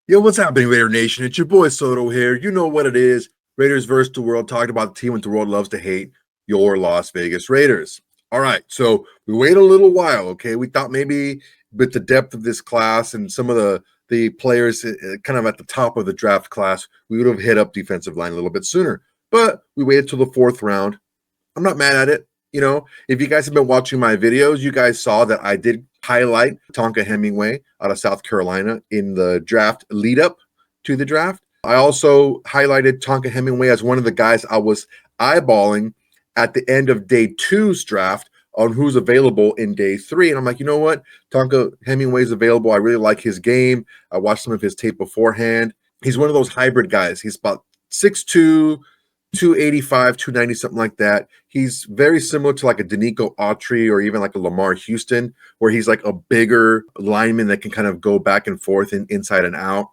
Yo, what's happening, Raider Nation? It's your boy Soto here. You know what it is. Raiders versus the world, talking about the team that the world loves to hate, your Las Vegas Raiders. All right, so we waited a little while, okay? We thought maybe with the depth of this class and some of the players kind of at the top of the draft class, we would have hit up defensive line a little bit sooner. But we waited till the fourth round. I'm not mad at it. You know, if you guys have been watching my videos, you guys saw that I did highlight Tonka Hemingway out of South Carolina in the draft lead up to the draft. I also highlighted Tonka Hemingway as one of the guys I was eyeballing at the end of day two's draft on who's available in day three. And I'm like, you know what? Tonka Hemingway's available. I really like his game. I watched some of his tape beforehand. He's one of those hybrid guys. He's about 6'2", 285, 290, something like that. He's very similar to like a Danico Autry or even like a Lamar Houston, where he's like a bigger lineman that can kind of go back and forth and inside and out.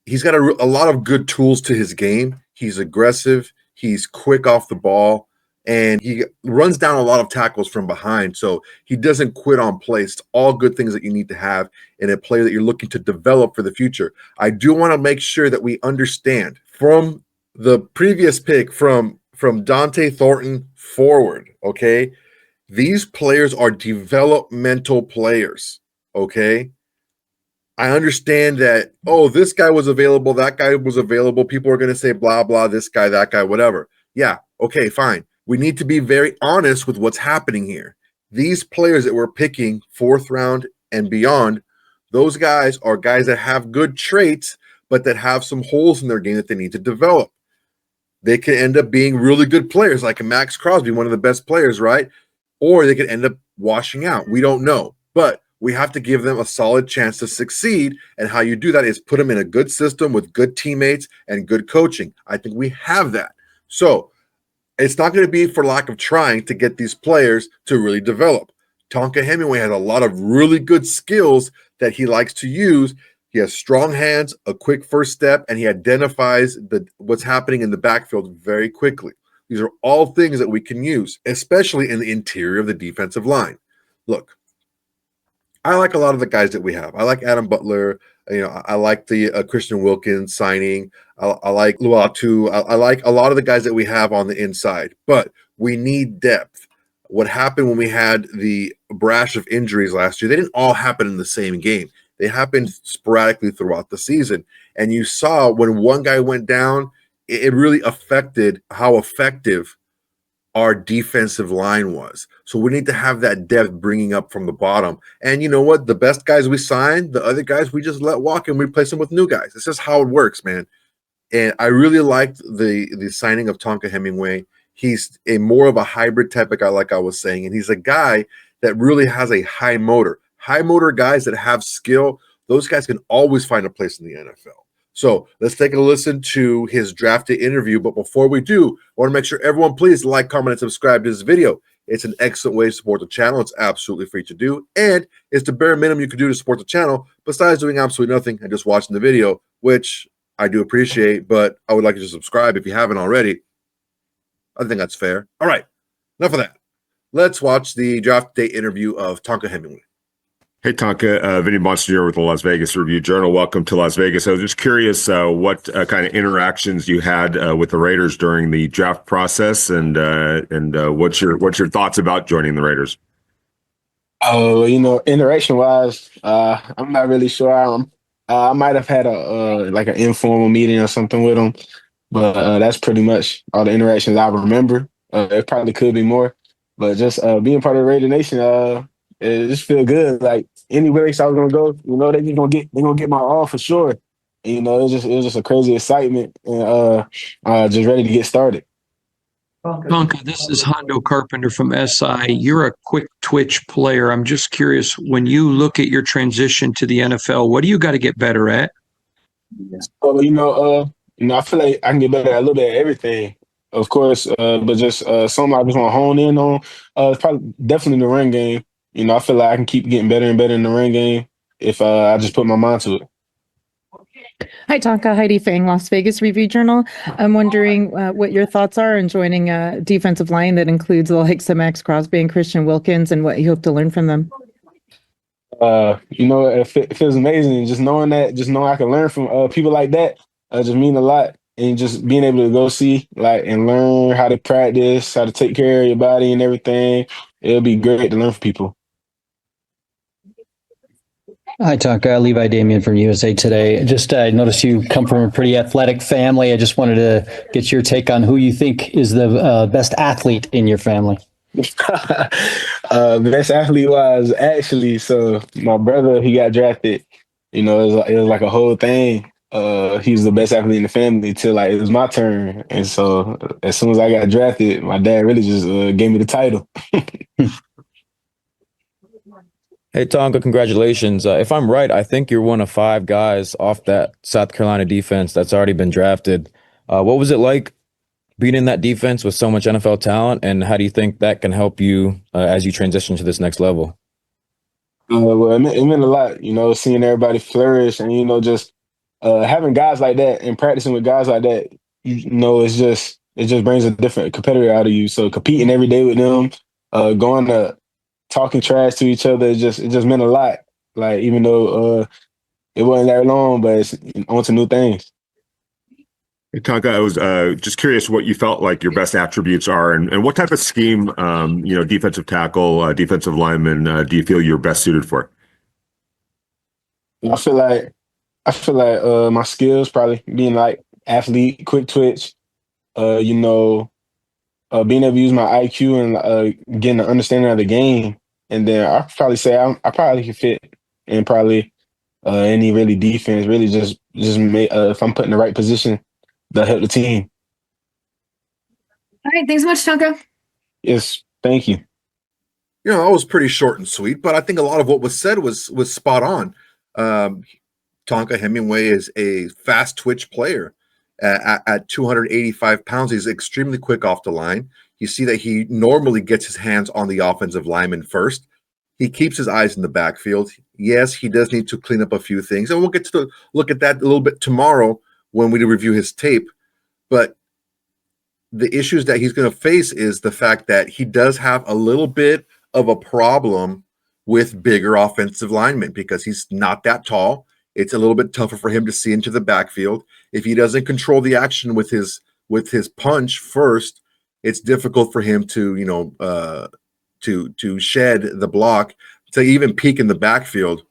He's got a lot of good tools to his game. He's aggressive. He's quick off the ball, and he runs down a lot of tackles from behind. So he doesn't quit on plays. It's all good things that you need to have in a player that you're looking to develop for the future. I do want to make sure that we understand from the previous pick from Dante Thornton forward, okay? These players are developmental players, okay? I understand that, oh, this guy was available, that guy was available. People are going to say blah, blah, this guy, that guy, whatever. Yeah, okay, fine. We need to be very honest with what's happening here. These players that we're picking fourth round and beyond, those guys are guys that have good traits, but that have some holes in their game that they need to develop. They could end up being really good players, like a Maxx Crosby, one of the best players, right? Or they could end up washing out. We don't know. But we have to give them a solid chance to succeed. And how you do that is put them in a good system with good teammates and good coaching. I think we have that. So it's not going to be for lack of trying to get these players to really develop. Tonka Hemingway has a lot of really good skills that he likes to use. He has strong hands, a quick first step, and he identifies what's happening in the backfield very quickly. These are all things that we can use, especially in the interior of the defensive line. Look, I like a lot of the guys that we have. I like Adam Butler. You know, I like the Christian Wilkins signing. I like Luatu. I like a lot of the guys that we have on the inside, but we need depth. What happened when we had the brash of injuries last year, they didn't all happen in the same game. They happened sporadically throughout the season. And you saw when one guy went down, it really affected how effective our defensive line was. So we need to have that depth bringing up from the bottom. And you know what? The best guys we signed, the other guys we just let walk and we replace them with new guys. It's just how it works, man. And I really liked the signing of Tonka Hemingway. He's a more of a hybrid type of guy, like I was saying. And he's a guy that really has a high motor. High motor guys that have skill, those guys can always find a place in the NFL. So let's take a listen to his drafted interview. But before we do, I want to make sure everyone please like, comment, and subscribe to this video. It's an excellent way to support the channel. It's absolutely free to do. And it's the bare minimum you can do to support the channel besides doing absolutely nothing and just watching the video, which I do appreciate. But I would like you to subscribe if you haven't already. I think that's fair. All right, enough of that. Let's watch the draft day interview of Tonka Hemingway. Hey, Tonka, Vinny Bonsignore with the Las Vegas Review-Journal. Welcome to Las Vegas. I was just curious what kind of interactions you had with the Raiders during the draft process, and what's your thoughts about joining the Raiders? Oh, interaction-wise, I'm not really sure. I might have had a like an informal meeting or something with them, but that's pretty much all the interactions I remember. It probably could be more, but just being part of the Raider Nation, it just feel good. Like any race I was gonna go, they're gonna get my all for sure. And, it was just a crazy excitement and just ready to get started. Tonka, this is Hondo Carpenter from SI. You're a quick twitch player. I'm just curious, when you look at your transition to the NFL, what do you got to get better at? So, I feel like I can get better at a little bit of everything, of course, but just something I just want to hone in on. It's probably definitely the run game. I feel like I can keep getting better and better in the run game if I just put my mind to it. Hi, Tonka. Heidi Fang, Las Vegas Review-Journal. I'm wondering what your thoughts are in joining a defensive line that includes the likes of Maxx Crosby and Christian Wilkins, and what you hope to learn from them. It feels amazing. Just knowing I can learn from people like that, just mean a lot. And just being able to go see and learn how to practice, how to take care of your body and everything. It'll be great to learn from people. Hi, Tonka. Levi Damien from USA Today. Just I noticed you come from a pretty athletic family. I just wanted to get your take on who you think is the best athlete in your family. Best athlete wise, actually. So my brother, he got drafted. It was like a whole thing. He's the best athlete in the family till it was my turn. And so as soon as I got drafted, my dad really just gave me the title. Hey, Tonka, congratulations. If I'm right, I think you're one of 5 guys off that South Carolina defense that's already been drafted. What was it like being in that defense with so much NFL talent, and how do you think that can help you as you transition to this next level? Well, it meant a lot, seeing everybody flourish and, just having guys like that and practicing with guys like that, it just brings a different competitor out of you. So competing every day with them, going to talking trash to each other, it just meant a lot. Even though it wasn't that long, but it's on to new things. Hey, Tonka, I was just curious what you felt like your best attributes are, and what type of scheme, defensive tackle, defensive lineman, do you feel you're best suited for? I feel like my skills probably being athlete, quick twitch, being able to use my IQ and getting an understanding of the game. And then I probably say I probably can fit in probably any really defense. Really just make if I'm put in the right position, that help the team. All right, thanks so much, Tonka. Yes, thank you. I was pretty short and sweet, but I think a lot of what was said was spot on. Tonka Hemingway is a fast twitch player. At 285 pounds, he's extremely quick off the line. You see that he normally gets his hands on the offensive lineman first. He keeps his eyes in the backfield. Yes, he does need to clean up a few things, and we'll get to look at that a little bit tomorrow when we review his tape. But the issues that he's going to face is the fact that he does have a little bit of a problem with bigger offensive linemen because he's not that tall. It's a little bit tougher for him to see into the backfield. If he doesn't control the action with his punch first, it's difficult for him to to shed the block to even peek in the backfield.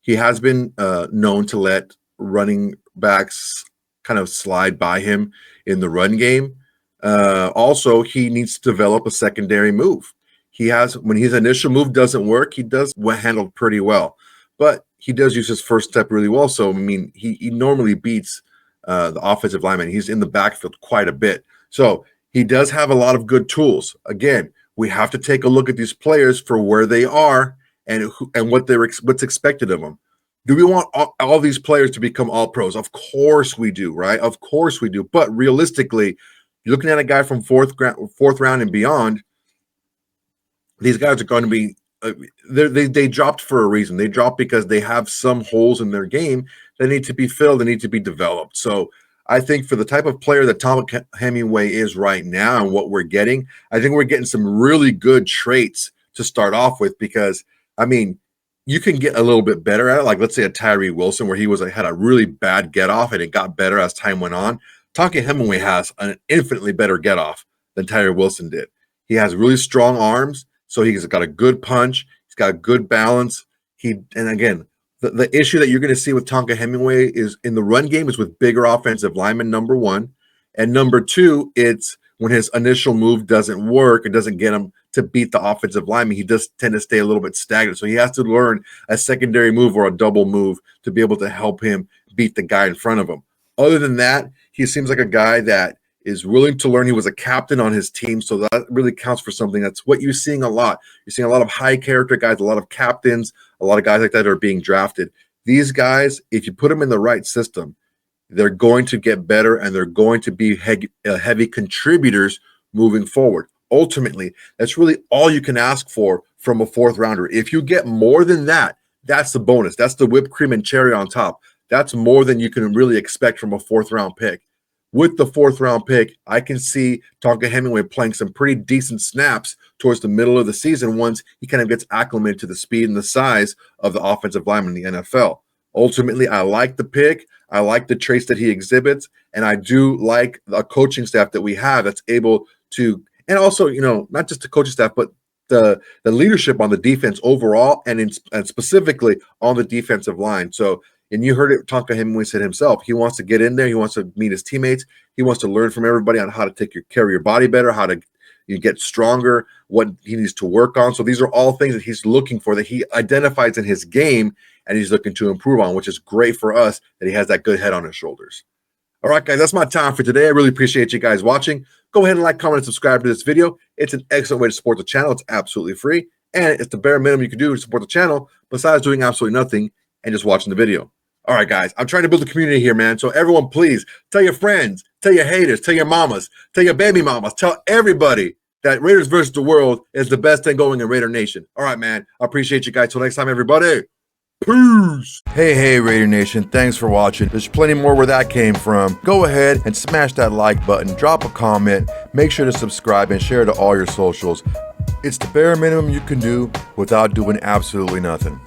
He has been known to let running backs kind of slide by him in the run game. Also, he needs to develop a secondary move. When his initial move doesn't work, he does handle pretty well, but he does use his first step really well. So, I mean, he normally beats the offensive lineman. He's in the backfield quite a bit. So he does have a lot of good tools. Again, we have to take a look at these players for where they are and what's expected of them. Do we want all these players to become all pros? Of course we do, right? Of course we do. But realistically, you're looking at a guy from fourth round and beyond. These guys are going to be they dropped for a reason. They dropped because they have some holes in their game that need to be filled, they need to be developed. So I think for the type of player that Tonka Hemingway is right now and what we're getting, I think we're getting some really good traits to start off with because, I mean, you can get a little bit better at it. Like, let's say a Tyree Wilson where he had a really bad get off and it got better as time went on. Tonka Hemingway has an infinitely better get off than Tyree Wilson did. He has really strong arms, so he's got a good punch. He's got a good balance. And again, the issue that you're going to see with Tonka Hemingway is in the run game is with bigger offensive linemen, number one. And number two, it's when his initial move doesn't work, it doesn't get him to beat the offensive lineman. He does tend to stay a little bit stagnant. So he has to learn a secondary move or a double move to be able to help him beat the guy in front of him. Other than that, he seems like a guy that is willing to learn. He was a captain on his team, so that really counts for something. That's what you're seeing a lot. You're seeing a lot of high character guys, a lot of captains, a lot of guys like that are being drafted. These guys, if you put them in the right system, they're going to get better and they're going to be heavy contributors moving forward. Ultimately, that's really all you can ask for from a fourth rounder. If you get more than that, that's the bonus. That's the whipped cream and cherry on top. That's more than you can really expect from a fourth round pick. With the fourth round pick, I can see Tonka Hemingway playing some pretty decent snaps towards the middle of the season once he kind of gets acclimated to the speed and the size of the offensive lineman in the NFL. Ultimately, I like the pick. I like the traits that he exhibits, and I do like the coaching staff that we have that's able to, and also, not just the coaching staff, but the leadership on the defense overall, and specifically on the defensive line. So, and you heard it, Tonka Hemingway said himself, he wants to get in there. He wants to meet his teammates. He wants to learn from everybody on how to take care of your body better, how to get stronger, what he needs to work on. So these are all things that he's looking for, that he identifies in his game, and he's looking to improve on, which is great for us that he has that good head on his shoulders. All right, guys, that's my time for today. I really appreciate you guys watching. Go ahead and like, comment, and subscribe to this video. It's an excellent way to support the channel. It's absolutely free, and it's the bare minimum you can do to support the channel besides doing absolutely nothing and just watching the video. All right, guys, I'm trying to build a community here, man. So everyone, please tell your friends, tell your haters, tell your mamas, tell your baby mamas, tell everybody that Raiders versus the world is the best thing going in Raider Nation. All right, man. I appreciate you guys. Till next time, everybody. Peace. Hey, Raider Nation. Thanks for watching. There's plenty more where that came from. Go ahead and smash that like button. Drop a comment. Make sure to subscribe and share to all your socials. It's the bare minimum you can do without doing absolutely nothing.